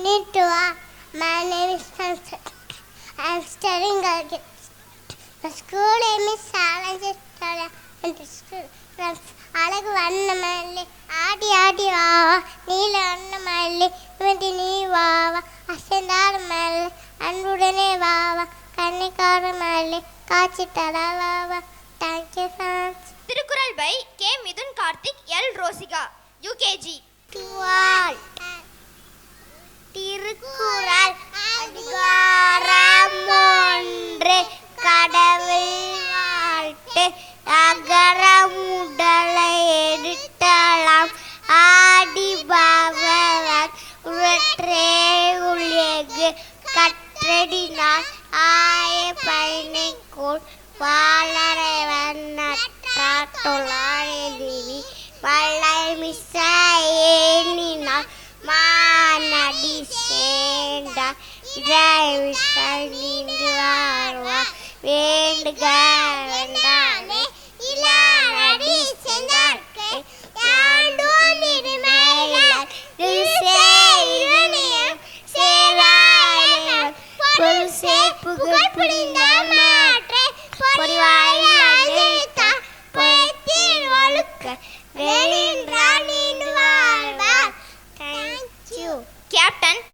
Konnichiwa. My name is Hansa. I am studying again. The school name is Salanjasthala and the school from அழகு வண்ணமல்லி ஆடி ஆடி வாவா நீல வண்ணமல்லி இவந்தி நீ வாவா அசைந்தாடு மல்லி அன்புடனே வாவா கன்னிக்கார மல்லி காட்சி தர வாவா. Thank you friends. Thirukkural by K Mithun Karthik L Rosika UKG. Thirukkural அதிகாரம் 1 கடவுள் வாழ்த்து அகரம் உடலை எடுத்தலாம் ஆடி பகவன் உரற்றே உலகு கற்றடினார் ஆய பயனைக்கோள் வாழறைவன் நற்றாட்டொழாழி வள்ளை மிச ஏனினார் மானடி சேர்ந்தார் இறைவிசல் நின்று வாழ்வா வேண்டுக வேண்டாமே இலானடி சென்றார்க்கு யாண்டோன் இருமையிலார் திருசேயிரணியம் சேராயம் பொருள் புகழ் புரிந்த மாற்றை பொறிவாயில் அழைத்தார் பொய்த்தீர் ஒழுக்க வேண்டான் வாழ்வார். தேங்க்யூ. கேப்டன்